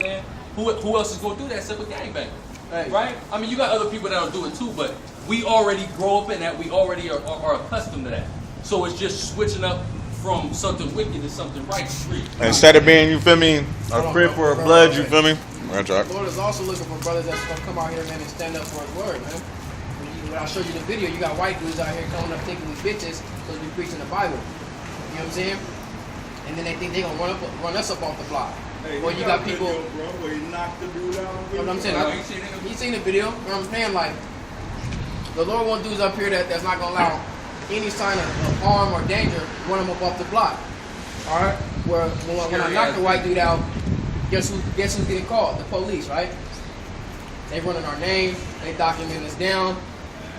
saying? Who else is going to do that except a gangbang? Hey. Right? I mean, you got other people that'll do it too, but we already grow up in that. We already are accustomed to that. So it's just switching up from something wicked to something righteous. Instead of being, you feel me, a crip or a blood, you feel me? The Lord is also looking for brothers that's going to come out here, man, and stand up for His word, man. When I showed you the video, you got white dudes out here coming up thinking we bitches because we preaching the Bible. You know what I'm saying? And then they think they're going to run us up off the block. Hey, or you got people... Video, bro, where he knocked the dude out. You know what I'm saying? You seen the video? You know what I'm saying? Like, the Lord wants dudes up here that's not going to allow any sign of harm or danger run them up off the block. Alright? When I knocked the white dude out, guess who's getting called? The police, right? They running our name, they documenting us down.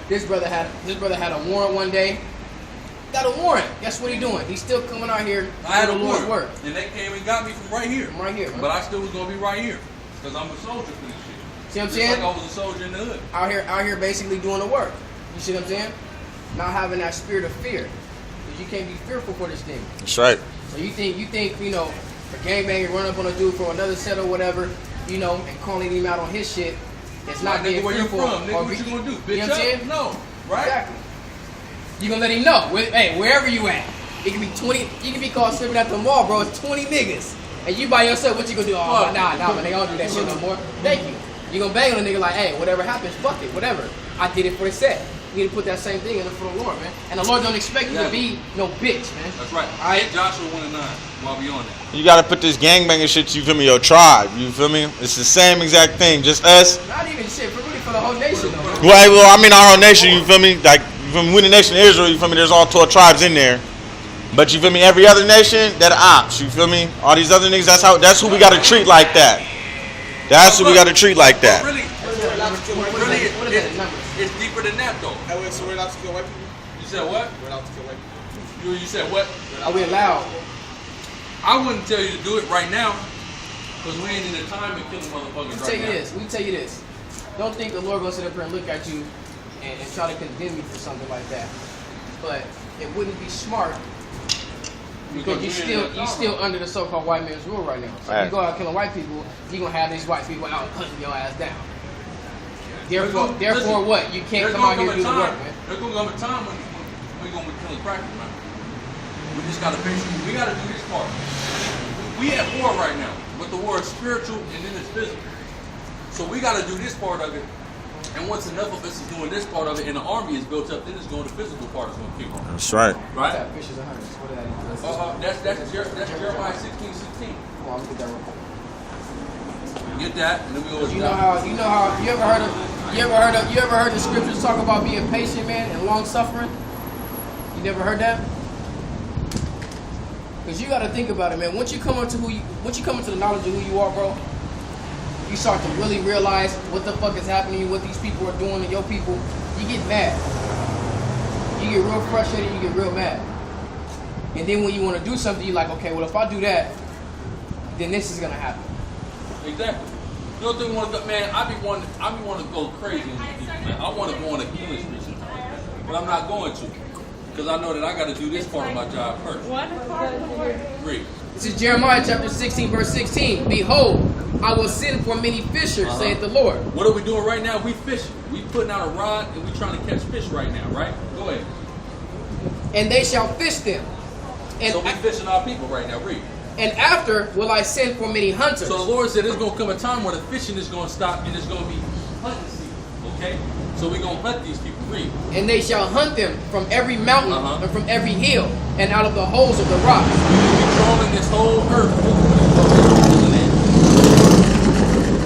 This brother had a warrant one day. Got a warrant. Guess what he doing? He's still coming out here. I had a warrant, work. And they came and got me from right here. From right here, man. But I still was gonna be right here because I'm a soldier for this shit. See what I'm saying? Like I was a soldier in the hood. Out here, basically doing the work. You see what I'm saying? Not having that spirit of fear, because you can't be fearful for this thing. That's right. So you think you know, a gangbanger run up on a dude for another set or whatever, you know, and calling him out on his shit. It's not being where fearful. You from? Nigga, what you gonna do? Bitch, you know what I'm saying? No, right? Exactly. You gonna let him know? Hey, wherever you at, it can be 20. You can be caught slipping at the mall, bro. It's 20 niggas, and you by yourself. What you gonna do? Oh, nah, man, they don't do that shit no more. Thank you. You gonna bang on a nigga like, hey, whatever happens, fuck it, whatever. I did it for the set. You need to put that same thing in for the Lord, man. And the Lord don't expect you to be no bitch, man. That's right. All right. Joshua 1:9. While we on that. You gotta put this gangbanger shit, you feel me, your tribe, you feel me? It's the same exact thing, just us. Not even shit, but really for the whole nation, though. Well, I mean our whole nation, you feel me? Like, from we the nation of Israel, you feel me? There's all 12 tribes in there. But you feel me? Every other nation, that ops, you feel me? All these other niggas, that's who we gotta treat like that. That's who we gotta treat like that. Really, it's deeper than that, though. So we're allowed to kill white people? You said what? We're allowed to kill white people. You said what? Are we allowed? I wouldn't tell you to do it right now, because we ain't in the time to kill motherfuckers right now. We tell you this. Don't think the Lord goes sit up here and look at you and try to condemn you for something like that. But it wouldn't be smart, because you still under the so-called white man's rule right now. So if you go out killing white people, you're gonna have these white people out hunting your ass down. Therefore, what? You can't come out here and do the work, man. There's gonna come a time when we're gonna be killing crackers, man. We just gotta fix it. We gotta do this part. We at war right now, but the war is spiritual and then it's physical. So we gotta do this part of it. And once enough of us is doing this part of it and the army is built up, then it's going to the physical part is gonna kick on. That's right. Right? Fishes and hunters. What did I do? That's Jeremiah 16:16. Come on, let me get that real quick. Get that, and then we go. You ever heard the scriptures talk about being patient, man, and long suffering? You never heard that? Because you got to think about it, man. Once you come into the knowledge of who you are, bro, you start to really realize what the fuck is happening, what these people are doing to your people. You get mad. You get real frustrated. You get real mad. And then when you want to do something, you're like, okay, well, if I do that, then this is gonna happen. Exactly. You don't think we want to go, man? I be wanting to go crazy on these people, man. I want to go on a killing spree sometimes, but I'm not going to, because I know that I got to do this part of my job first. Read. This is Jeremiah chapter 16, verse 16. Behold, I will send for many fishers, saith the Lord. What are we doing right now? We fishing. We putting out a rod and we trying to catch fish right now, right? Go ahead. And they shall fish them. And so we fishing our people right now. Read. And after will I send for many hunters. So the Lord said there's going to come a time where the fishing is going to stop and it's going to be hunting season. Okay? So we're going to hunt these people. Read. And they shall hunt them from every mountain and from every hill and out of the holes of the rocks. We're trolling this whole earth.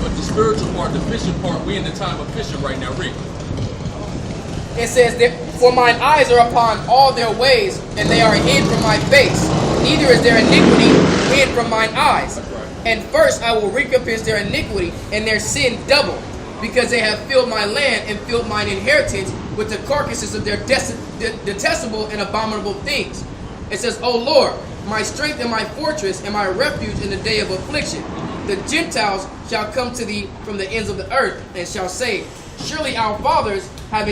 But the spiritual part, the fishing part, we in the time of fishing right now. Read. It says that, for mine eyes are upon all their ways, and they are hid from my face. Neither is their iniquity hid from mine eyes. Right. And first I will recompense their iniquity and their sin double, because they have filled my land and filled mine inheritance with the carcasses of their detestable and abominable things. It says, O Lord, my strength and my fortress and my refuge in the day of affliction. The Gentiles shall come to thee from the ends of the earth and shall say, surely our fathers have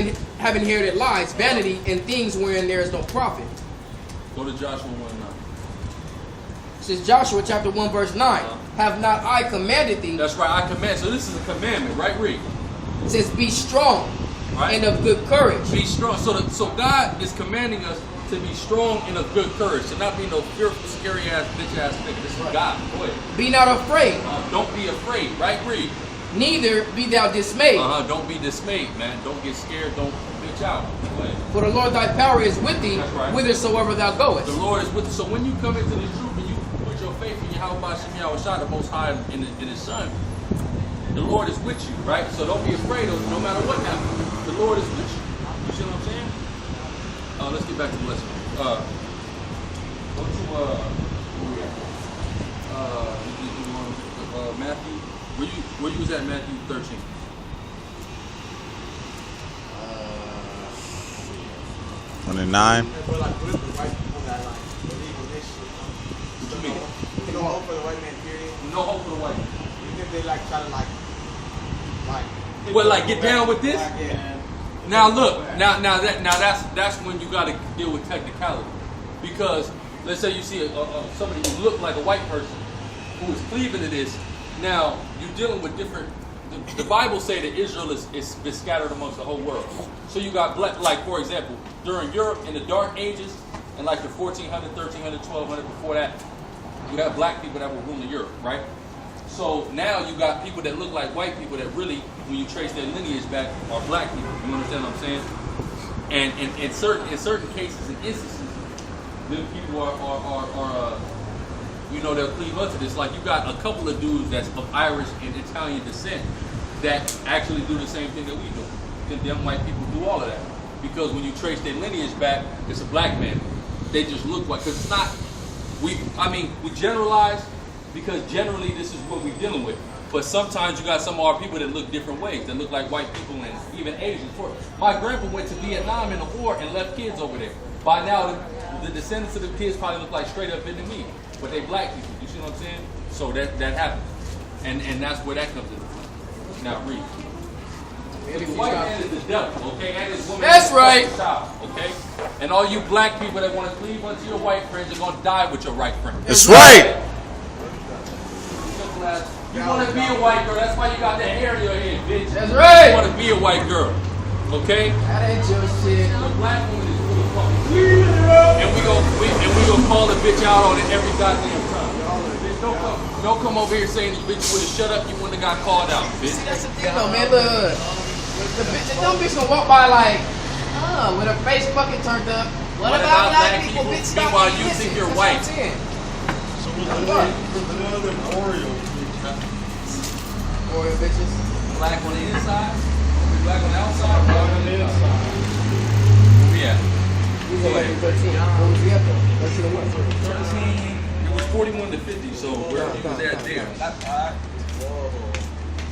inherited lies, vanity, and things wherein there is no profit. Go to Joshua 1:9. says Joshua chapter 1 verse 9. Have not I commanded thee? That's right, I command. So this is a commandment, right? Read. It says, be strong Right. and of good courage. Be strong. So God is commanding us to be strong and of good courage, to not be no fearful, scary ass, bitch ass nigga. This is God. Go ahead. Be not afraid, Don't be afraid, right? Read. neither be thou dismayed. Don't be dismayed, man. Don't get scared. Don't bitch out. Go ahead. For the Lord thy power is with thee, That's right. whithersoever thou goest. The Lord is with you. So when you come into the truth and you put your faith in Yahweh Shai, the Most High, in His Son, the Lord is with you, right? So don't be afraid of no matter what happens. The Lord is with you. You see what I'm saying? Let's get back to the lesson. Go to Matthew. Where you was at Matthew 13? On the 9. But like, what if the white people that like believe in this shit? What you mean? No hope for the white man, period. No hope for the white man. You think they like try to like Well, like get down with this? Yeah. Now look, that's when you got to deal with technicality, because let's say you see somebody who looked like a white person who is cleaving to this. Now you're dealing with different. The Bible say that Israel is scattered amongst the whole world. So you got black, like for example, during Europe in the Dark Ages, and like the 1400, 1300, 1200 before that, you have black people that were ruling Europe, right? So now you got people that look like white people that really, when you trace their lineage back, are black people. You understand what I'm saying? And in certain cases and instances, them people are they'll cleave up to this. Like you got a couple of dudes that's of Irish and Italian descent that actually do the same thing that we do. Them white people do all of that. Because when you trace their lineage back, it's a black man. They just look white. Because it's not, we generalize, because generally this is what we're dealing with. But sometimes you got some of our people that look different ways, that look like white people and even Asians. My grandpa went to Vietnam in the war and left kids over there. By now, the descendants of the kids probably look like straight up Vietnamese, but they black people. You see what I'm saying? So that happens, and that's where that comes into play. Now read. The white man is the devil, okay, and his woman. That's is right. the child, okay. And all you black people that want to cleave unto your white friends, you're gonna die with your right friend. That's right. You want to be a white girl, that's why you got that hair in your head, bitch. That's right. You want to be a white girl, okay? That ain't your shit. The black woman is full of fucking shit. And we gonna call the bitch out on it every goddamn time. Bitch, don't come over here saying you bitch would have shut up, you wouldn't have got called out, bitch. That's the thing though, man. Look, the dumb bitch gonna walk by like, with her face fucking turned up. What about black people? Bitch, stop meanwhile, being you missing. think you're That's white. what I'm saying. So what's the Oreo? Oreo bitches. Black on the inside, black on the outside, black on the inside. Where we at? We was at 13. What was we at though? 13 or what? 13. It was 41 to 50, so where he was at there.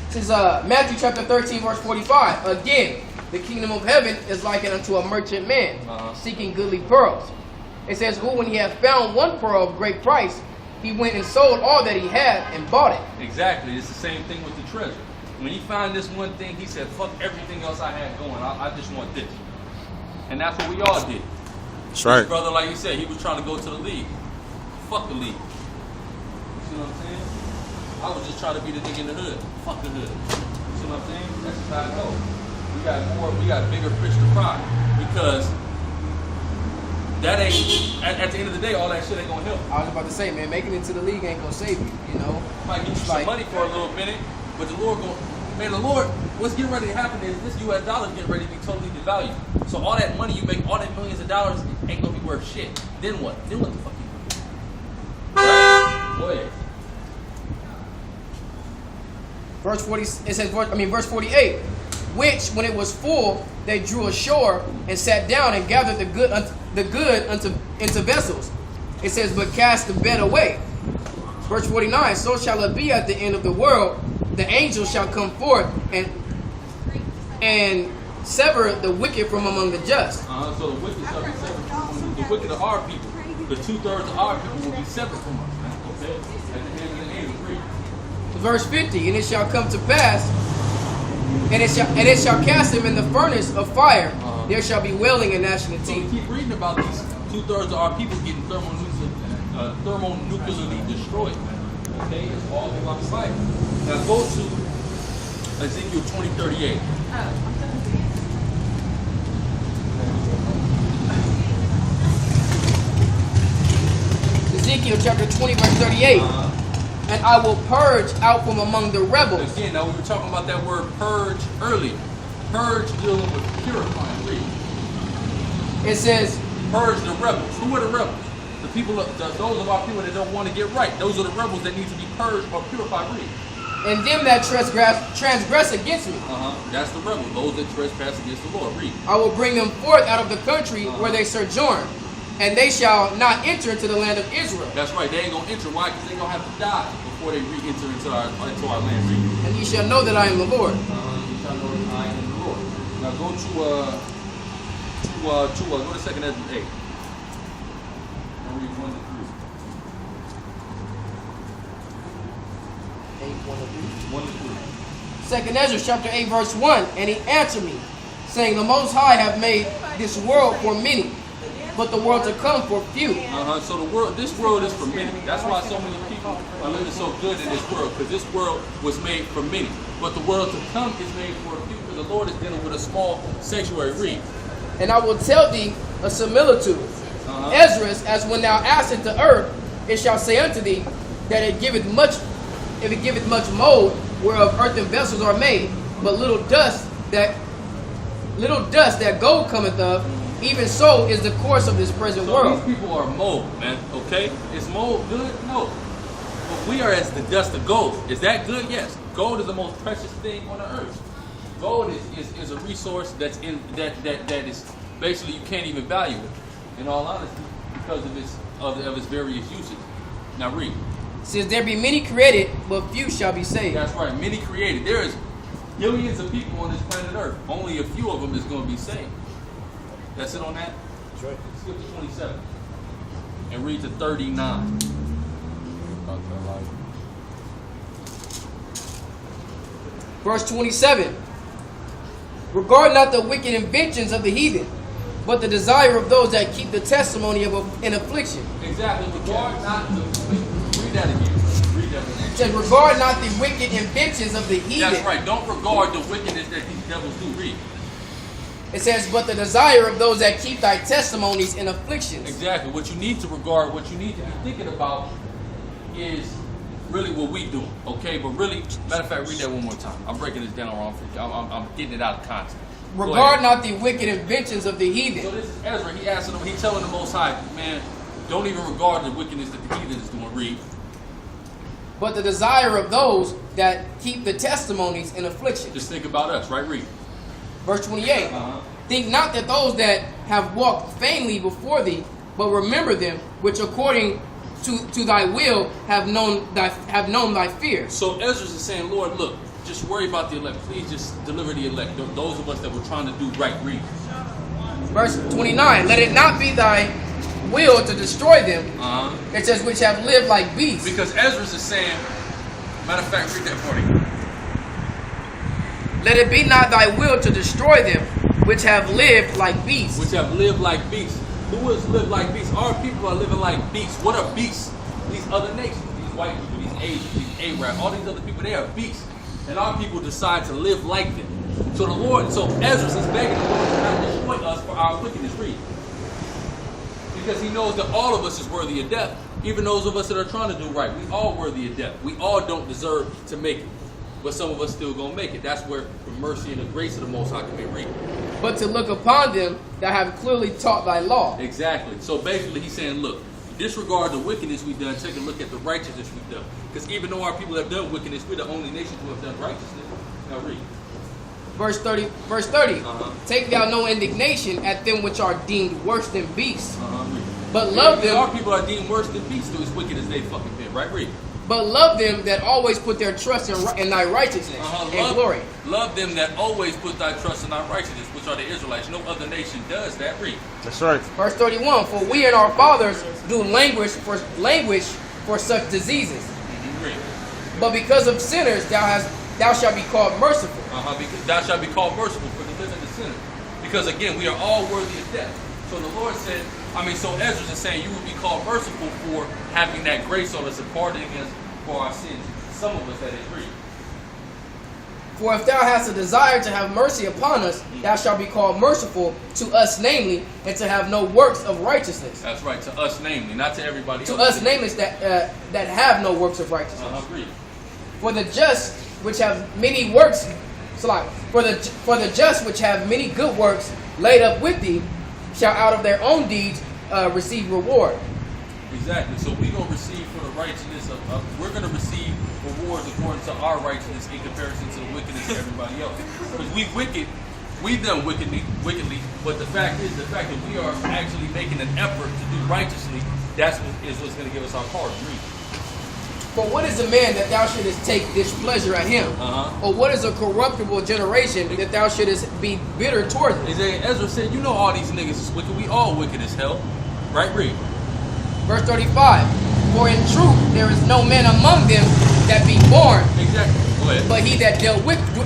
This is Matthew chapter 13, verse 45. Again, the kingdom of heaven is likened unto a merchant man seeking goodly pearls. It says, who when he had found one pearl of great price, he went and sold all that he had and bought it. Exactly. It's the same thing with the treasure. When he found this one thing, he said, fuck everything else I had going. I just want this. And that's what we all did. That's right. His brother, like you said, he was trying to go to the league. Fuck the league. You see what I'm saying? I was just trying to be the nigga in the hood. Fuck the hood. You see what I'm saying? That's just how it goes. We got bigger fish to fry. Because that ain't, at the end of the day, all that shit ain't gonna help. I was about to say, man, making it to the league ain't gonna save you, you know? Might get you some money for a little minute, but the Lord what's getting ready to happen is this US dollar is getting ready to be totally devalued. So all that money you make, all that millions of dollars, ain't gonna be worth shit. Then what? Then what the fuck you do? Right? Go ahead. Verse 48. Which, when it was full, they drew ashore and sat down and gathered the good into vessels. It says, but cast the bed away. Verse 49. So shall it be at the end of the world. The angels shall come forth and sever the wicked from among the just. So the wicked shall be severed. The wicked of our people. The 2/3 of our people will be separate from us. Man. Okay? At the end of the day, free. Verse 50. And it shall come to pass, and it shall cast him in the furnace of fire. There shall be wailing and gnashing of So we teeth. keep reading about these 2/3 of our people getting thermonuclear thermonuclearly destroyed. Okay, it's all about the Bible. Now go to Ezekiel 20:38. Ezekiel chapter 20, verse 38. And I will purge out from among the rebels. Again, now we were talking about that word purge earlier. Purge dealing with purifying. Read. It says, Purge the rebels. Who are the rebels? The people, those of our people that don't want to get right. Those are the rebels that need to be purged or purified. Read. and them that transgress against me. That's the rebels. Those that trespass against the Lord. Read. I will bring them forth out of the country where they sojourn, and they shall not enter into the land of Israel. That's right. They ain't going to enter. Why? Because they're going to have to die before they re-enter into our land. Read. And ye shall know that I am the Lord. You shall know that I am the Lord. Now go to go to 2nd Ezra 8. And read 1 to 3. 1 to 3. 2nd Ezra chapter 8 verse 1. And he answered me, saying, the Most High have made this world for many, but the world to come for few. So this world is for many. That's why so many people are living so good in this world, because this world was made for many. But the world to come is made for a few, because the Lord is dealing with a small sanctuary. Read. And I will tell thee a similitude. Ezra, as when thou askest the earth, it shall say unto thee that it giveth much mold, whereof earthen vessels are made, but little dust that gold cometh of, even so is the course of this present world. These people are mold, man. Okay, is mold good? No. But we are as the dust of gold. Is that good? Yes. Gold is the most precious thing on the earth. Gold is a resource that's in that is basically you can't even value it, in all honesty, because of its various uses. Now read. Since there be many created, but few shall be saved. That's right, many created. There is millions of people on this planet Earth. Only a few of them is going to be saved. That's it on that? That's right. Skip to 27 and read to 39. Verse 27. Regard not the wicked inventions of the heathen, but the desire of those that keep the testimony of an affliction. Exactly. Regard not the... Read that again. Read that again. It says, regard not the wicked inventions of the heathen. That's right. Don't regard the wickedness that these devils do. Read. It says, but the desire of those that keep thy testimonies in afflictions. Exactly. What you need to regard, what you need to be thinking about is really what we do. Okay? But really, matter of fact, read that one more time. I'm breaking this down wrong for you. I'm getting it out of context. Regard not the wicked inventions of the heathen. So this is Ezra. He asking them, he's telling the Most High, man, don't even regard the wickedness that the heathen is doing. Read. But the desire of those that keep the testimonies in affliction. Just think about us, right? Read. Verse 28. Think not that those that have walked vainly before thee, but remember them which according to thy will have known thy fear. So Ezra is saying, Lord, look, just worry about the elect. Please just deliver the elect. Those of us that were trying to do right. Read. Verse 29. Let it not be thy will to destroy them. It says, which have lived like beasts. Because Ezra is saying, matter of fact, read that for you. Let it be not thy will to destroy them, which have lived like beasts. Which have lived like beasts. Who has lived like beasts? Our people are living like beasts. What are beasts? These other nations, these white people, these Asians, these Arabs, all these other people, they are beasts. And our people decide to live like them. So Ezra is begging the Lord to not destroy us for our wickedness. Read. Because he knows that all of us is worthy of death. Even those of us that are trying to do right, we all worthy of death. We all don't deserve to make it. But some of us still gonna make it. That's where the mercy and the grace of the Most High can be read. But to look upon them that have clearly taught thy law. Exactly. So basically he's saying, look, disregard the wickedness we've done, take a look at the righteousness we've done. Because even though our people have done wickedness, we're the only nation who have done righteousness. Now read. Verse 30. Take thou no indignation at them which are deemed worse than beasts. But love them. Our people are deemed worse than beasts, as wicked as they fucking been. Right? Read. But love them that always put their trust in thy righteousness and glory. Love them that always put thy trust in thy righteousness, which are the Israelites. No other nation does that. Read. That's right. Verse 31. For we and our fathers do languish for such diseases. Read. But because of sinners thou shalt be called merciful. Because thou shalt be called merciful for delivering the sinner. Because again, we are all worthy of death. So the Lord said, I mean, so Ezra is saying you would be called merciful for having that grace on us and pardoning us for our sins. Some of us that agree. For if thou hast a desire to have mercy upon us, thou shalt be called merciful to us, namely, and to have no works of righteousness. That's right, to us namely, not to everybody else. To us, namely, that have no works of righteousness. Agree. For the just which have many works, for the just which have many good works laid up with thee, shall out of their own deeds receive reward. Exactly. So we're gonna receive for the righteousness we're gonna receive rewards according to our righteousness in comparison to the wickedness of everybody else. Because we've done wickedly, but the fact that we are actually making an effort to do righteously, that's what's gonna give us our card. For what is a man that thou shouldest take displeasure at him? Or what is a corruptible generation that thou shouldest be bitter towards it? Ezra said, you know all these niggas is wicked. We all wicked as hell. Right, read. Verse 35. For in truth there is no man among them that be born, Exactly. Go ahead. but he that dealt wickedly.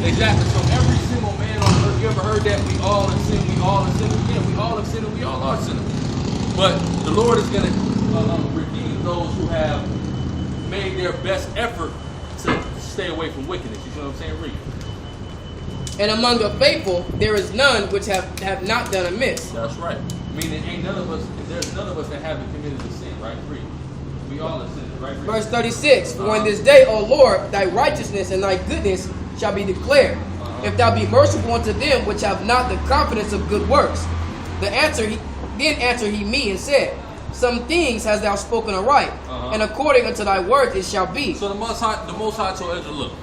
Exactly. So every single man on earth, you ever heard that? We all have sinned. We all have sinned. Yeah, we all have sinned and we all are sinners. But the Lord is going to redeem those who have made their best effort to stay away from wickedness. You know what I'm saying? Read. And among the faithful there is none which have not done amiss. That's right. Meaning ain't none of us, there's none of us that haven't committed a sin, right? Read. We all have sinned, right? Read. Verse 36. For in this day, O Lord, thy righteousness and thy goodness shall be declared. If thou be merciful unto them which have not the confidence of good works. Then answered he me and said, some things hast thou spoken aright, and according unto thy word it shall be. So the Most High told Ezra, look,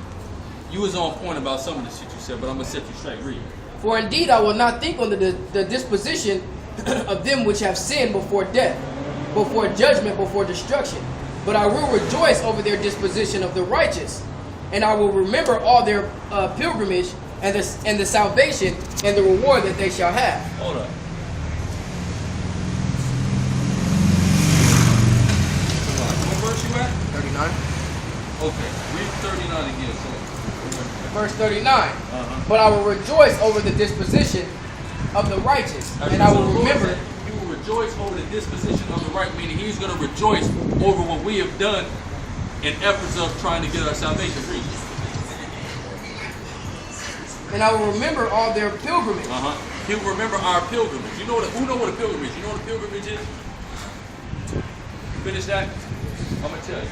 you was on point about some of the shit you said, but I'm going to set you straight. Read. For indeed I will not think on the disposition of them which have sinned before death, before judgment, before destruction. But I will rejoice over their disposition of the righteous, and I will remember all their pilgrimage and the salvation and the reward that they shall have. Hold up. What verse you at? 39. Okay, read 39 again. So. Verse 39. But I will rejoice over the disposition of the righteous, and I will remember. You will rejoice over the disposition of the right, meaning he's going to rejoice over what we have done in efforts of trying to get our salvation. Read. And I will remember all their pilgrimage. He will remember our pilgrimage. Who know what a pilgrimage is? You know what a pilgrimage is? Finish that. I'm going to tell you.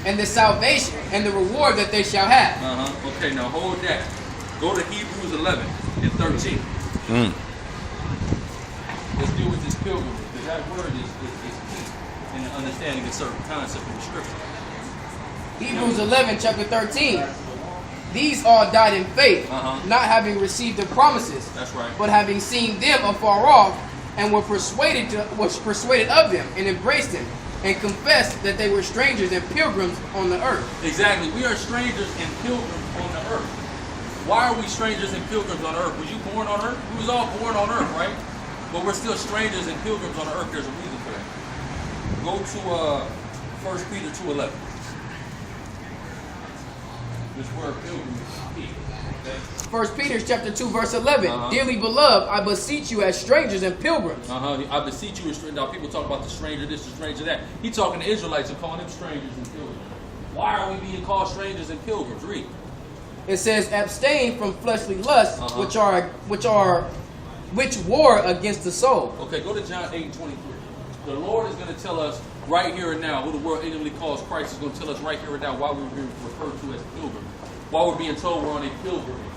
And the salvation and the reward that they shall have. Okay, now hold that. Go to Hebrews 11 and 13. Let's deal with this pilgrimage, because that word is key in understanding a certain concept in the scripture. Hebrews 11, chapter 13. These all died in faith, not having received the promises, That's right. but having seen them afar off, and were persuaded of them, and embraced them, and confessed that they were strangers and pilgrims on the earth. Exactly. We are strangers and pilgrims on the earth. Why are we strangers and pilgrims on earth? Was you born on earth? We was all born on earth, right? But we're still strangers and pilgrims on the earth. There's a reason for that. Go to 1 Peter 2:11. This word pilgrim is key. Okay? 1 Peter chapter 2, verse 11. Dearly beloved, I beseech you as strangers and pilgrims. I beseech you as strangers. Now people talk about the stranger this, the stranger that. He talking to Israelites and calling them strangers and pilgrims. Why are we being called strangers and pilgrims? Read. It says, abstain from fleshly lusts, which war against the soul. Okay, go to John 8:23. The Lord is going to tell us right here and now, who the world ignorantly calls Christ, is going to tell us right here and now why we're being referred to as pilgrims. Why we're being told we're on a pilgrimage.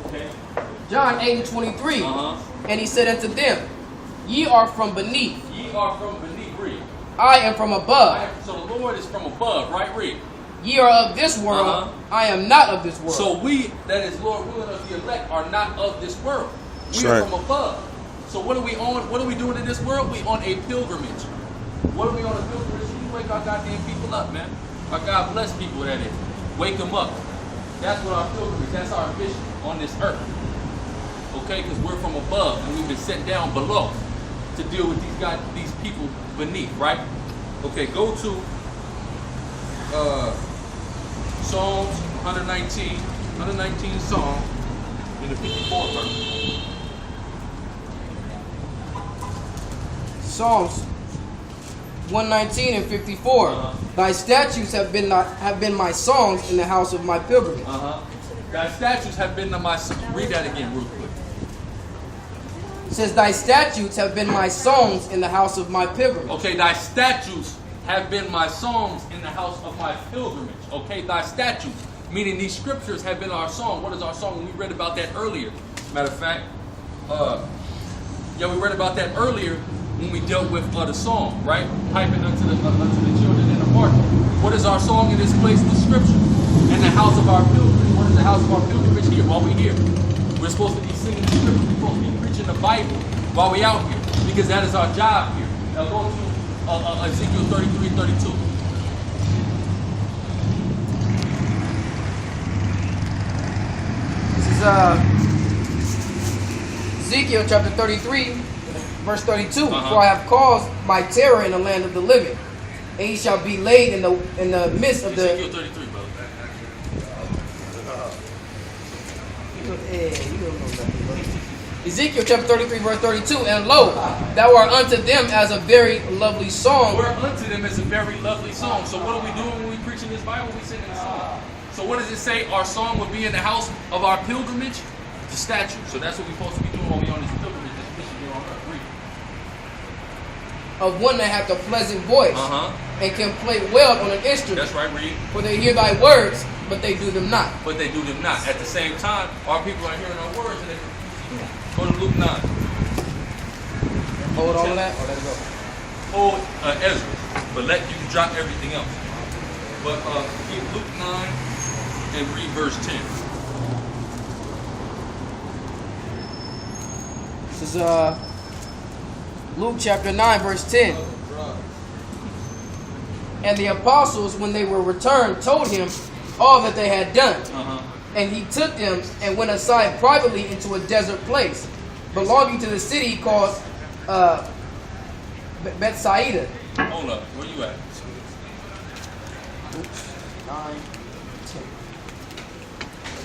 Okay? John 8:23. And he said unto them, ye are from beneath. Ye are from beneath. Read. I am from above. So the Lord is from above, right? Read. Ye are of this world. I am not of this world. So we, that is Lord willing of the elect, are not of this world. We are from above. So what are we on? What are we doing in this world? We on a pilgrimage. What are we on a pilgrimage? We wake our goddamn people up, man. Our God bless people, that is. Wake them up. That's what our pilgrimage, that's our mission on this earth. Okay, because we're from above and we've been sent down below to deal with these people beneath, right? Okay, go to Psalms 119 Psalm in the 54th verse. Psalms 119 and 54. Thy statutes have been my songs in the house of my pilgrimage. Thy statutes have been my read that again real quick. It says, thy statutes have been my songs in the house of my pilgrimage. Okay, thy statutes have been my songs in the house of my pilgrimage. Okay, thy statutes, meaning these scriptures have been our song. What is our song? We read about that earlier. Matter of fact, we read about that earlier when we dealt with the song, right? Piping unto the children in the heart. What is our song in this place? The scripture. In the house of our pilgrimage. What is the house of our pilgrimage here? While we're here. We're supposed to be singing the scripture. We're supposed to be preaching the Bible while we're out here. Because that is our job here. Now go to Ezekiel 33:32. This is Ezekiel chapter 33, verse 32. For I have caused my terror in the land of the living, and he shall be laid in the midst of the. Ezekiel 33, brother. Ezekiel chapter 33, verse 32. And lo, thou art unto them as a very lovely song. We're unto them as a very lovely song. So what are we doing when we preaching this Bible? We singing the song. So what does it say? Our song would be in the house of our pilgrimage? The statue. So that's what we're supposed to be doing while we're on this pilgrimage. This mission here on earth. Read. Of one that hath a pleasant voice, and can play well on an instrument. That's right, read. For they hear thy words, but they do them not. But they do them not. At the same time, our people are hearing our words and they go to Luke 9. Hold on to that or let it go? Hold Ezra, but you can drop everything else. But keep Luke 9 and read verse 10. This is Luke chapter 9, verse 10. And the apostles, when they were returned, told him all that they had done. And he took them and went aside privately into a desert place, belonging to the city called Bethsaida. Hold up, where you at? Oops. 9, 10.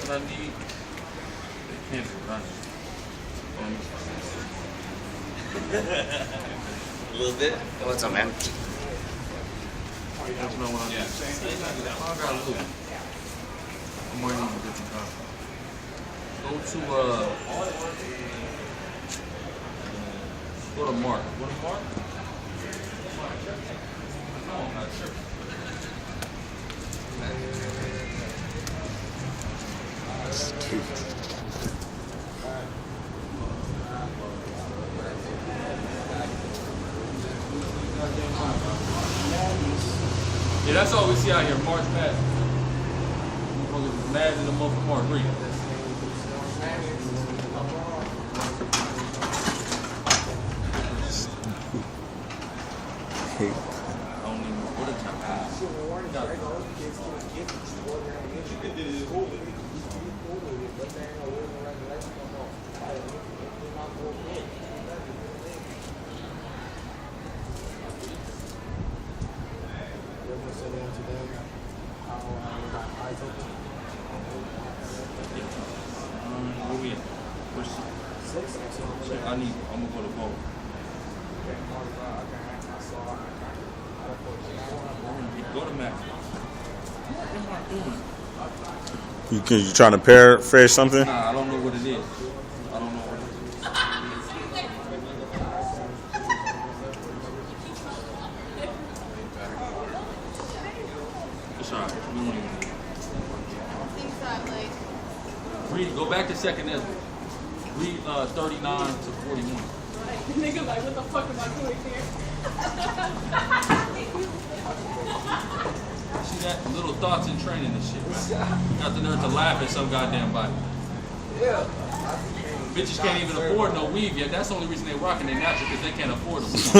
What I need? They can't be running. A little bit. What's up, man? That's not what I need. I got a loop. I'm waiting on a different time. Go to Mark. Go to Mark? No, I'm not sure. Yeah, that's all we see out here. March Madness. Motherfuckers is mad in the month of March. Read. I don't even know what the time where we at? Where's 6? I'm gonna go to both. Go to Mac. You trying to paraphrase something? Nah, I don't know what it is. I don't know what it is. It's alright. We won't even read. Go back to 2nd Ezra. Read 39 to 41. Nigga, like, what the fuck am I doing here? See that? Little thoughts and training and shit, man. Got the nerve to laugh at some goddamn body. Yeah. Bitches can't even afford no weave yet. That's the only reason they rocking their natural, because they can't afford a weave.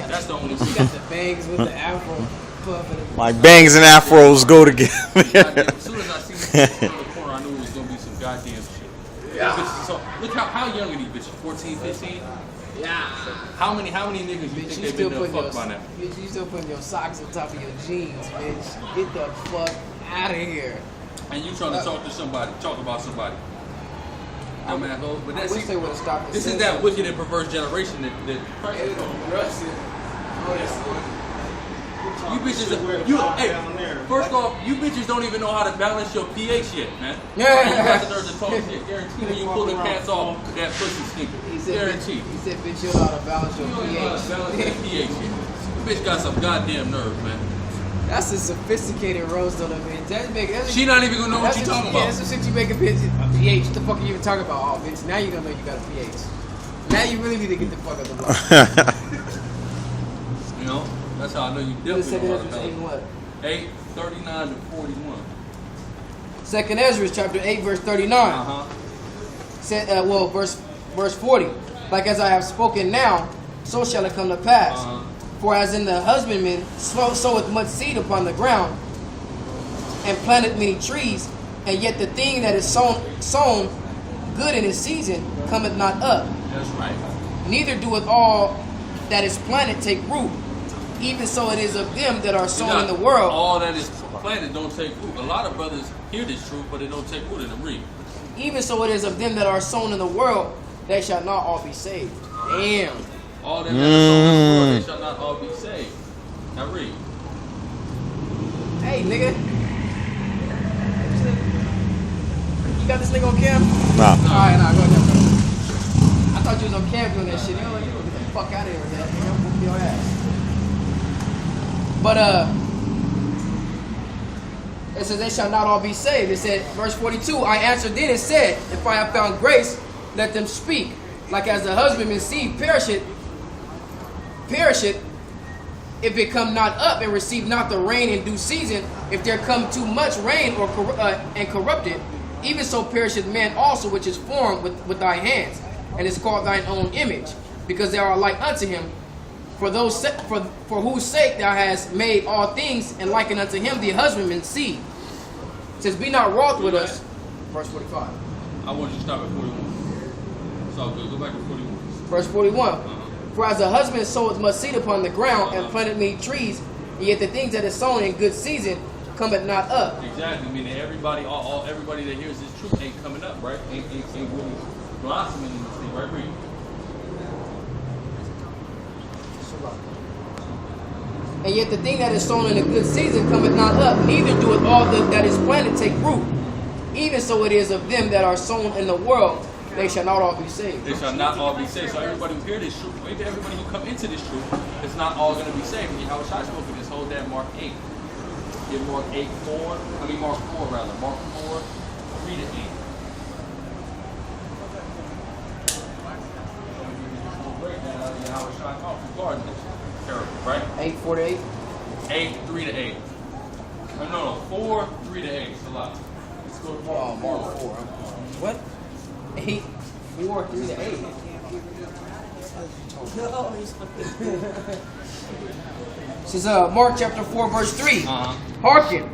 That's the only She reason. got the bangs with the afro puff and Like bangs and afros go together. Goddamn, as soon as I seen this in the corner, I knew it was going to be some goddamn shit. Yeah. Bitches, so, look how young are these bitches? 14, 15? yeah. How many niggas you think Bitch, they've been there fucked by now? Bitch, you still putting your socks on top of your jeans, bitch. Get the fuck out of here. And you trying to talk about somebody. dumb asshole. But I that's wish they would have stopped this is that wicked and perverse generation that Christ is on. You bitches, hey, first off, you bitches don't even know how to balance your pH yet, man. Yeah. You got the nerve to talk shit. Guarantee when you pull the pants off, that pussy stinking. He said, Guarantee. He said, bitch, you don't know how to balance your You don't know how to pH. balance that pH yet. You bitch got some goddamn nerve, man. That's a sophisticated roast on a bitch. That's She not even gonna know what you talking about. That's the shit you make a bitch. pH. What the fuck are you even talking about? Oh, bitch, now you don't know you got a pH. Now you really need to get the fuck out the block. You know, that's how I know you Second definitely know how to Ezra 8 balance. what? 8:39 to 41. Second Ezra chapter 8 verse 39. Said, verse 40. Like as I have spoken now, so shall it come to pass. For as in the husbandman soweth much seed upon the ground, and planted many trees, and yet the thing that is sown good in its season cometh not up. That's right. Neither doeth all that is planted take root. Even so it is of them that are sown in the world. All that is planted don't take root. A lot of brothers hear this truth, but it don't take root in them. Read. Even so it is of them that are sown in the world, they shall not all be saved. Damn. All them that are sown in the world, they shall not all be saved. Now read. Hey, nigga. You got this nigga on cam? Nah. Alright, nah, go ahead. I thought you was on cam doing that shit. You know, like, you gonna get the fuck out of here with that. Nigga, I'm whooping your ass. But, it says, they shall not all be saved. It said, verse 42, I answered then and said, if I have found grace, let them speak. Like as the husbandman's seed perisheth, if it come not up and receive not the rain in due season, if there come too much rain or and corrupt it, even so perisheth man also which is formed with thy hands, and is called thine own image, because they are like unto him. For whose sake thou hast made all things, and liken unto him the husbandman's seed. It says, be not wroth with us. Verse 45. I want you to stop at 41. It's all good. Go back to 41. Verse 41. For as a husband soweth much seed upon the ground, and planted many trees, and yet the things that is sown in good season cometh not up. Exactly. Meaning everybody that hears this truth ain't coming up, right? Ain't really blossoming in this thing, right? Read. And yet the thing that is sown in a good season cometh not up, neither doeth all that is planted take root. Even so it is of them that are sown in the world, they shall not all be saved. They shall not all be saved. So everybody who hear this truth, maybe everybody who come into this truth, it's not all going to be saved. And how I spoke of this whole damn Mark 8. Get Mark 4 rather. Mark 4, 3 to 8. Right? 8, 4 to 8. 8, 3 to 8. No, 4, 3 to 8. It's a lot. Let's go to Mark 4. What? 8, 4, 3 to 8. This is Mark chapter 4, verse 3. Hearken,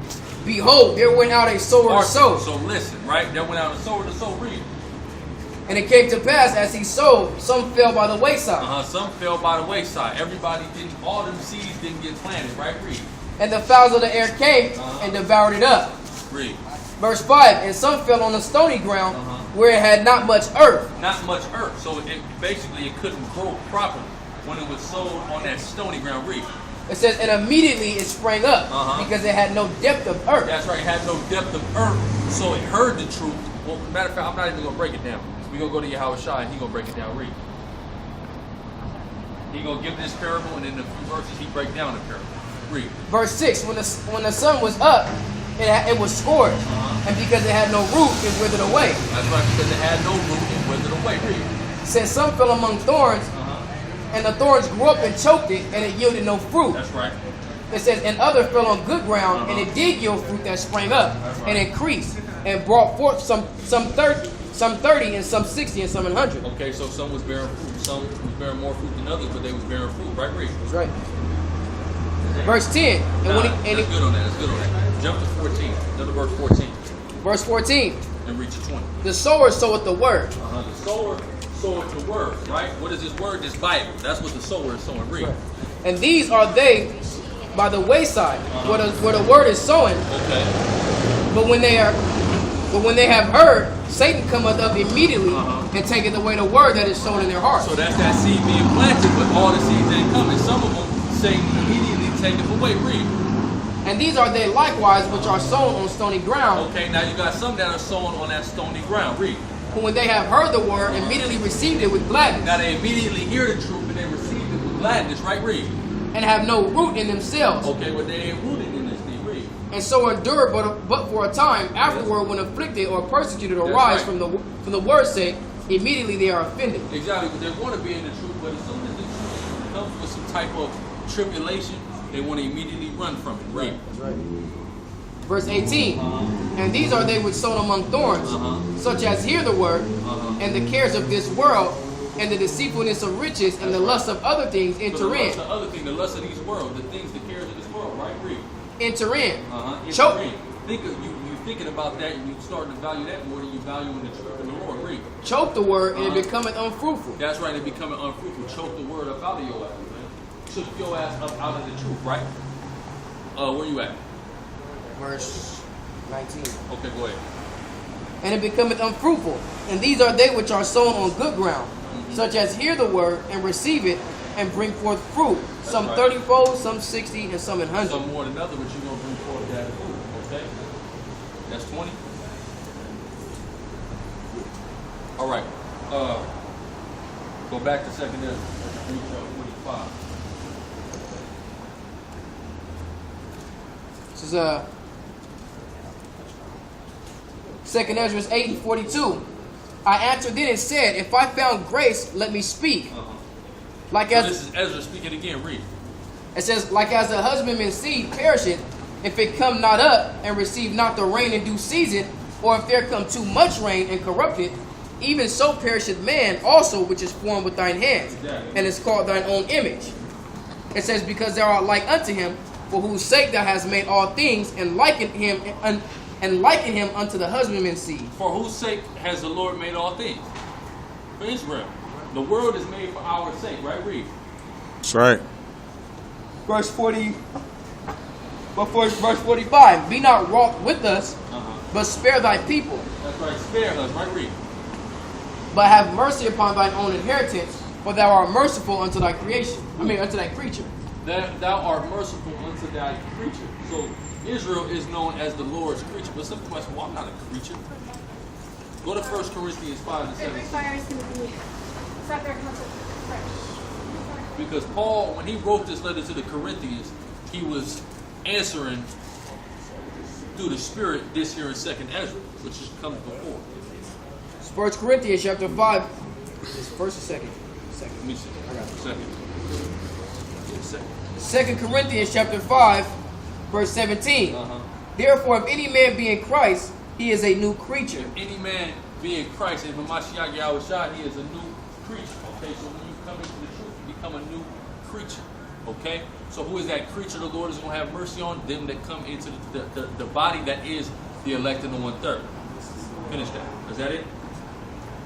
behold, there went out a sower to sow. So listen, right? There went out a sower to sow. Read. And it came to pass, as he sowed, some fell by the wayside. Some fell by the wayside. All them seeds didn't get planted, right? Read. And the fowls of the air came and devoured it up. Read. Verse 5, and some fell on the stony ground where it had not much earth. Not much earth. So it couldn't grow properly when it was sowed on that stony ground. Read. It says, and immediately it sprang up because it had no depth of earth. That's right. It had no depth of earth. So it heard the truth. Well, matter of fact, I'm not even going to break it down. We're going to go to Yahweh Shai and he's going to break it down. Read. He's going to give this parable, and in a few verses he break down the parable. Read. Verse 6, when the sun was up, it was scorched. And because it had no root, it withered away. That's right, because it had no root, it withered away. Read. It says some fell among thorns, and the thorns grew up and choked it, and it yielded no fruit. That's right. It says, and other fell on good ground, and it did yield fruit that sprang up and increased, and brought forth some 30, and some 60, and some 100. Okay, so some was bearing fruit. Some was bearing more fruit than others, but they was bearing fruit. Right, Read. That's right. Verse 10. That's good on that. That's good on that. Jump to 14. Another verse 14. Verse 14. And reach to 20. The sower soweth the word. The sower soweth the word, right? What is this word? This Bible. That's what the sower is sowing. Read. And these are they by the wayside, where the word is sowing. Okay. But when But when they have heard, Satan cometh up immediately Uh-huh. and taketh away the word that is sown in their hearts. So that's that seed being planted, but all the seeds ain't coming. Some of them, Satan immediately taketh away. Read. And these are they likewise which are sown on stony ground, Okay, now you got some that are sown on that stony ground. Read. who when they have heard the word, immediately received it with gladness, Now they immediately hear the truth and they receive it with gladness, right? Read. and have no root in themselves, Okay, but they ain't rooted in this thing. Read. and so endure but for a time. Afterward, when afflicted or persecuted or That's rise right. from the word's sake, immediately they are offended. Exactly, because they want to be in the truth, but as soon as the truth comes with some type of tribulation, they want to immediately run from it. Read. Verse 18, and these are they which sown among thorns, such as hear the word, and the cares of this world, and the deceitfulness of riches, and the lust of other things So enter the lust in. of other thing, the lust of these world, the things, the cares of this world, right? Read. Enter in. Choke. Choke, Think of you thinking about that, and you starting to value that more than you value in the truth of the Lord. Read. choke the word, and it becometh unfruitful. That's right, it becoming unfruitful. Choke the word up out of your ass, man. Choke your ass up out of the truth, right? Where you at? Verse 19. Okay, go ahead. And it becometh unfruitful. And these are they which are sown on good ground, such as hear the word, and receive it, and bring forth fruit. Some right. 30-fold, some 60, and some 100. Some more than other, but you're going to bring forth that fruit, okay? That's 20. All right. Go back to 2 Ezra 45. This is 2 Ezra 8:42. I answered then and said, if I found grace, let me speak. Like So as this is Ezra speaking again. Read. it says, like as the husbandman's seed perisheth, if it come not up and receive not the rain in due season, or if there come too much rain and corrupt it, even so perisheth man also which is formed with thine hands, Exactly. and is called thine own image. It says, because thou art like unto him, for whose sake thou hast made all things, and liken him unto the husbandman's seed. For whose sake has the Lord made all things? For Israel. The world is made for our sake, right? Read. That's right. Verse 45. Be not wroth with us, but spare thy people. That's right. Spare us, right? Read. But have mercy upon thine own inheritance, for thou art merciful unto thy creation. Unto thy creature. That thou art merciful unto thy creature. So Israel is known as the Lord's creature. But some question, well, I'm not a creature. Go to 1 Corinthians 5 and 7. Every fire is going to be separate from fresh. Because Paul, when he wrote this letter to the Corinthians, he was answering through the Spirit this here in 2nd Ezra, which comes before. 1 Corinthians chapter 5. Is first or second? Second. Let me see. I got it. Second. Yeah, second. 2 Corinthians chapter 5, verse 17. Therefore, if any man be in Christ, he is a new creature. If any man be in Christ, and Hamashiach Yahushua, he is a new creature. Okay, so when you come into the truth, you become a new creature. Okay? So who is that creature the Lord is going to have mercy on? Them that come into the body that is the elect in the 1/3. Finish that. Is that it?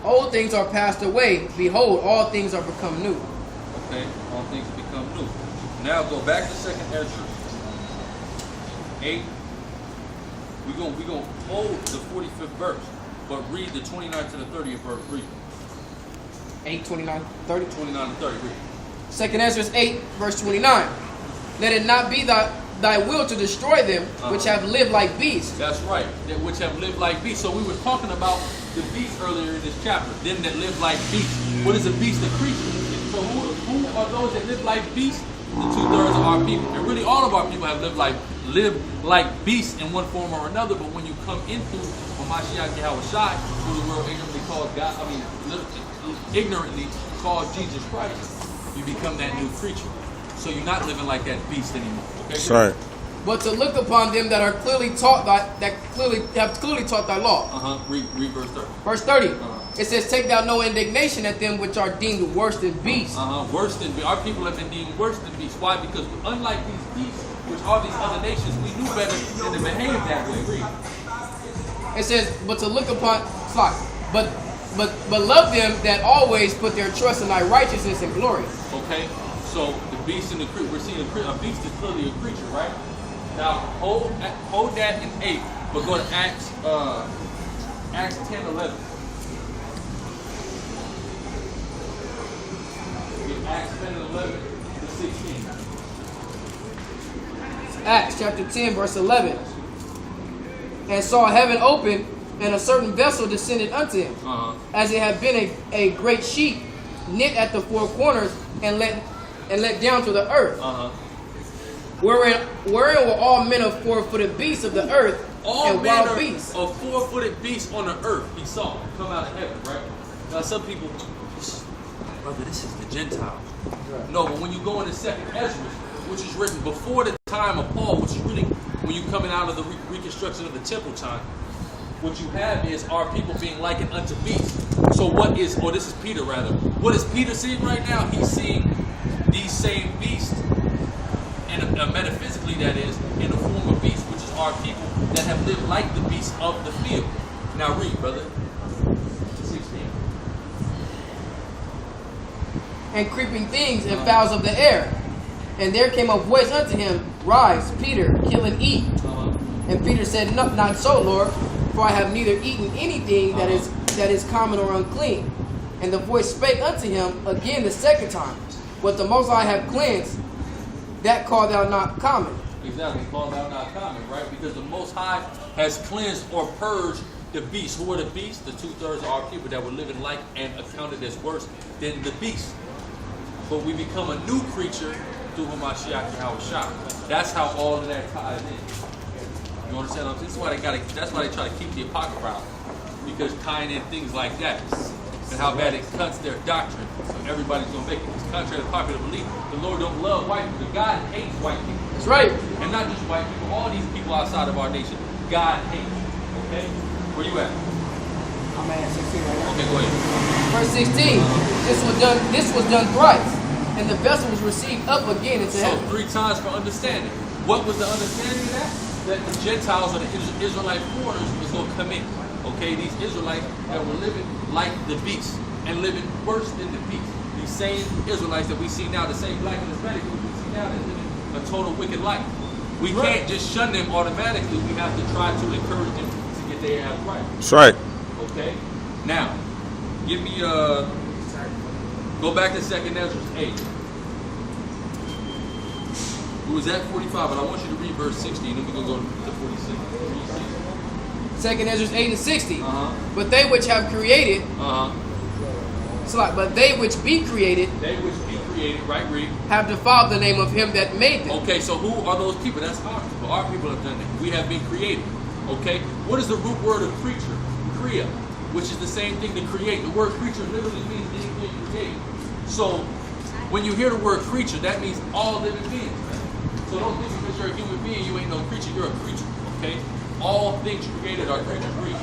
Old things are passed away. Behold, all things are become new. Okay? All things become new. Now go back to 2nd Ezra 8. We're gonna hold the 45th verse, but read the 29th to the 30th verse. Read. 8, 29, 30. 29 to 30. Read. 2 Ezra 8, verse 29. Let it not be thy will to destroy them which have lived like beasts. That's right. That which have lived like beasts. So we were talking about the beasts earlier in this chapter. Them that live like beasts. What is a beast? A creature. So who are those that live like beasts? The 2/3 of our people. And really all of our people have lived like beasts in one form or another. But when you come into Hamashiach Yahushua, who the world ignorantly calls God, ignorantly calls Jesus Christ, you become that new creature. So you're not living like that beast anymore. Okay? That's right. But to look upon them that are clearly taught have clearly taught thy law. Read verse 30. Verse 30. It says, take thou no indignation at them which are deemed worse than beasts. Worse than beasts. Our people have been deemed worse than beasts. Why? Because unlike these beasts, which are these other nations, we knew better than to behave that way. Read. It says, but to look upon, but love them that always put their trust in thy righteousness and glory. Okay, so the beast and the creature, we're seeing a beast is clearly a creature, right? Now hold that in 8, but go to Acts Acts 10:11. Get Acts 10:11 to 16. Acts chapter 10, verse 11. And saw heaven open, and a certain vessel descended unto him, as it had been a great sheet knit at the four corners and let down to the earth. Wherein were all men of four-footed beasts of the earth, All and manner wild beasts. of four-footed beasts on the earth he saw come out of heaven, right? Now some people, brother, this is the Gentiles. No, but when you go into 2nd Ezra, which is written before the time of Paul, which is really when you're coming out of the reconstruction of the temple time, what you have is our people being likened unto beasts. So what is, or this is Peter rather, what is Peter seeing right now? He's seeing these same beasts, and metaphysically that is, in the form of beasts, which is our people that have lived like the beasts of the field. Now read, brother. 16. And creeping things and fowls of the air. And there came a voice unto him, Rise, Peter, kill and eat. And Peter said, No, not so, Lord, for I have neither eaten anything that is common or unclean. And the voice spake unto him again the second time, What the Most High have cleansed, that call thou not common. Exactly, call thou not common, right? Because the Most High has cleansed or purged the beasts. Who are the beasts? The 2/3 of our people that were living like and accounted as worse than the beasts. But we become a new creature through Hamashiach Yahushua. That's how all of that ties in. You understand what I'm saying? That's why they try to keep the Apocrypha out. Because tying in things like that and how bad it cuts their doctrine. So everybody's going to make it. It's contrary to popular belief. The Lord don't love white people. God hates white people. That's right. And not just white people, all these people outside of our nation. God hates. Okay? Where you at? I'm at 16 right now. Okay, go ahead. Verse 16. This was done thrice, and the vessel was received up again into So heaven. 3 times for understanding. What was the understanding of that? That the Gentiles or the Israelite foreigners was going to come in. Okay, these Israelites that were living like the beasts and living worse than the beasts. These same Israelites that we see now, the same black and Hispanic people we see now, that living a total wicked life. We can't just shun them automatically. We have to try to encourage them to get their ass right. That's right. Okay? Now, give me go back to 2nd Ezra 8. It was at 45, but I want you to read verse 60, and then we're going to go to 46. 2nd Ezra 8 and 60. Uh-huh. But they which have created, Uh-huh. but they which be created They which be created, right, read. have defiled the name of him that made them. Okay, so who are those people? That's our people. Our people have done that. We have been created. Okay? What is the root word of creature? Kriya, which is the same thing to create. The word creature literally means anything created. So, when you hear the word creature, that means all living beings. So don't think because you're a human being, you ain't no creature. You're a creature. Okay? All things created are creatures. Read.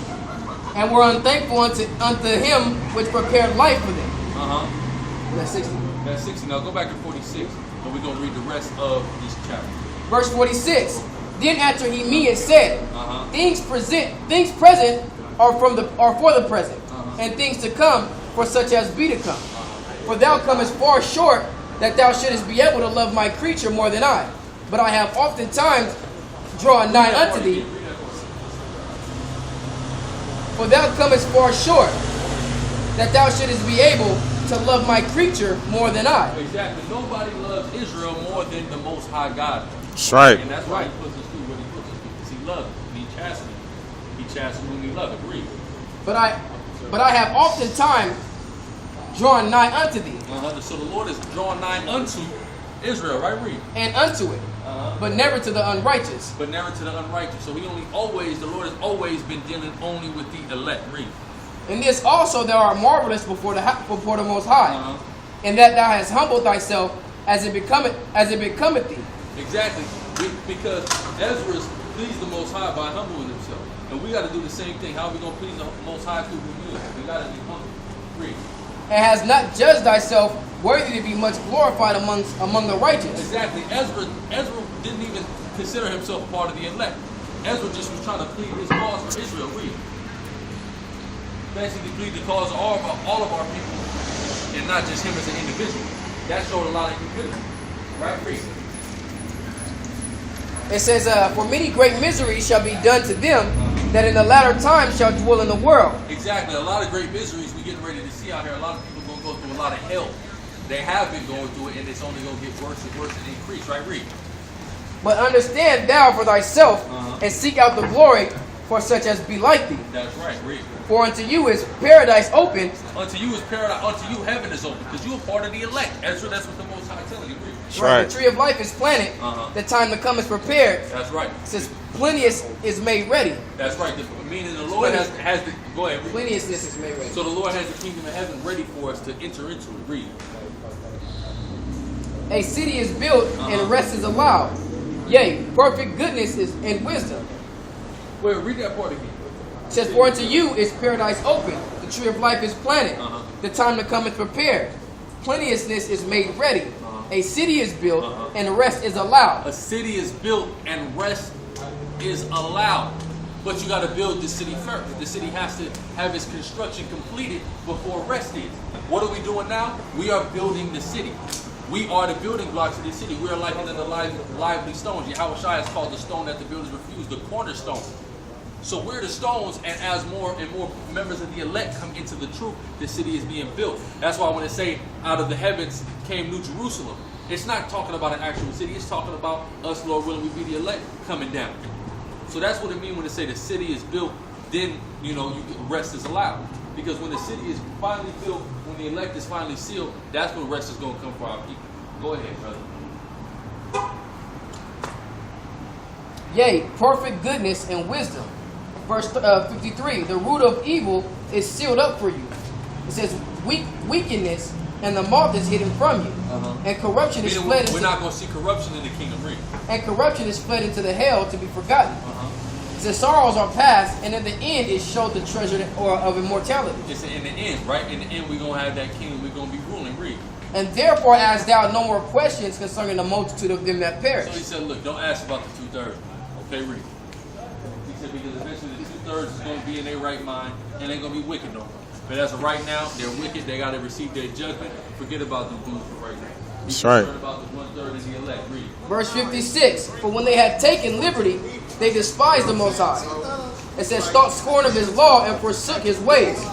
And were unthankful unto him which prepared life for them. Uh-huh. That's 60. That's 60. Now go back to 46, and we're going to read the rest of this chapter. Verse 46. Then answered he me and said, Uh-huh. Things present are for the present, Uh-huh. and things to come for such as be to come. For thou comest far short that thou shouldest be able to love my creature more than I. But I have oftentimes drawn nigh unto thee. For thou comest far short that thou shouldest be able to love my creature more than I. Exactly. Nobody loves Israel more than the Most High God. That's right. And that's why he puts us through what he puts us through. Because he loves it. And he chastens it. He chastens whom he loves. Read. But I have oftentimes drawn nigh unto thee, So the Lord is drawn nigh unto Israel, right? Read. and unto it, but never to the unrighteous. But never to the unrighteous. So the Lord has always been dealing only with the elect. Read. In this also thou art marvelous before the Most High, in that thou hast humbled thyself as it becometh thee. Exactly. Because Ezra pleased the Most High by humbling himself. And we got to do the same thing. How are we going to please the Most High through humility? We got to be humble. Read. And hast not judged thyself worthy to be much glorified among the righteous. Exactly. Ezra didn't even consider himself part of the elect. Ezra just was trying to plead his cause for Israel. Read. Basically plead the cause of all of our people and not just him as an individual. That showed a lot of humility. Right? Read. It says, for many great miseries shall be done to them that in the latter time shall dwell in the world. Exactly. A lot of great miseries we're getting ready to see out here. A lot of people going to go through a lot of hell. They have been going through it, and it's only going to get worse and worse and increase. Right, read. But understand thou for thyself, and seek out the glory for such as be like thee. That's right, read. For unto you is paradise open. Unto you is paradise. Unto you heaven is open, because you are part of the elect. That's what the Most High telling you. Read. That's right. The tree of life is planted. The time to come is prepared. That's right. It says plenteous is made ready. That's right. Meaning the Lord has the. Go ahead. Read. Plenteousness is made ready. So the Lord has the kingdom of heaven ready for us to enter into it. Read. A city is built and rest is allowed. Yea, perfect goodness is in wisdom. Wait, read that part again. It says, for unto you is paradise open. The tree of life is planted. The time to come is prepared. Plenteousness is made ready. A city is built and rest is allowed. A city is built and rest is allowed. But you got to build the city first. The city has to have its construction completed before rest is. What are we doing now? We are building the city. We are the building blocks of the city. We are like the lively stones. Yahweh Shai is called the stone that the builders refused, the cornerstone. So we're the stones, and as more and more members of the elect come into the truth, the city is being built. That's why when it say, out of the heavens came New Jerusalem, it's not talking about an actual city. It's talking about us, Lord willing, we be the elect coming down. So that's what it means when it say the city is built, then, rest is allowed. Because when the city is finally built, when the elect is finally sealed, that's when rest is going to come for our people. Go ahead, brother. Yea, perfect goodness and wisdom. Verse 53, the root of evil is sealed up for you. It says, wickedness and the moth is hidden from you. And corruption is fled into... We're not going to see corruption in the kingdom. Read. And corruption is fled into the hell to be forgotten. It says, sorrows are past, and in the end is showed the treasure of immortality. It's in the end, right? In the end, we're going to have that kingdom. We're going to be ruling. Read. And therefore ask thou no more questions concerning the multitude of them that perish. So he said, look, don't ask about the 2/3. Okay, read. He said, because eventually the 2/3 is going to be in their right mind, and they're going to be wicked no more. But as of right now, they're wicked. They got to receive their judgment. Forget about them dudes for right now. That's right. About the 1/3 of the elect. Read. Verse 56, for when they had taken liberty, they despised the Most High. It says, thought scorn of his law and forsook his ways.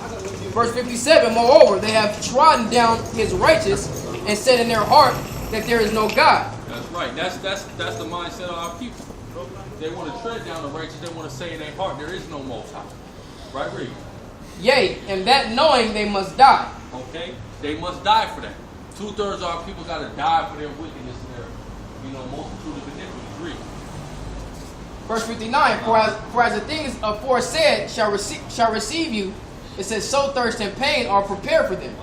Verse 57, moreover, they have trodden down his righteous and said in their heart that there is no God. That's right. That's the mindset of our people. They want to tread down the righteous. They want to say in their heart there is no Most High. Right, read. Yea, and that knowing they must die. Okay? They must die for that. 2/3 of our people got to die for their wickedness and their, multitude of iniquities. Read. Verse 59, for as the things aforesaid shall receive you, it says, so thirst and pain are prepared for them.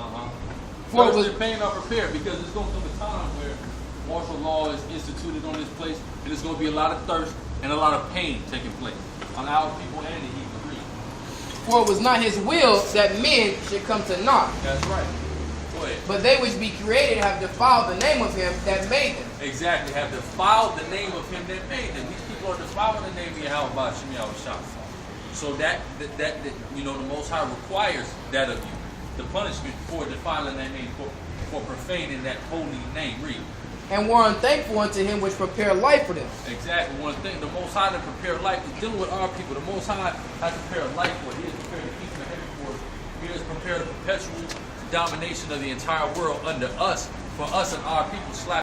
Thirst and pain are prepared because there's going to come a time where martial law is instituted on this place, and there's going to be a lot of thirst and a lot of pain taking place on our people and the heathen. Read. For it was not his will that men should come to naught. That's right. Go ahead. But they which be created have defiled the name of him that made them. Exactly. Have defiled the name of him that made them. These people are defiling the name of Yahweh Ba'Shem Yahweh Shah. So that the Most High requires that of you. The punishment for defiling that name, for profaning that holy name. Read. And were unthankful unto him which prepared life for them. Exactly. One thing, the Most High to prepare life is dealing with our people. The Most High has prepared life for it. He has prepared the kingdom of heaven for it. He has prepared a perpetual domination of the entire world under us, for us and our people.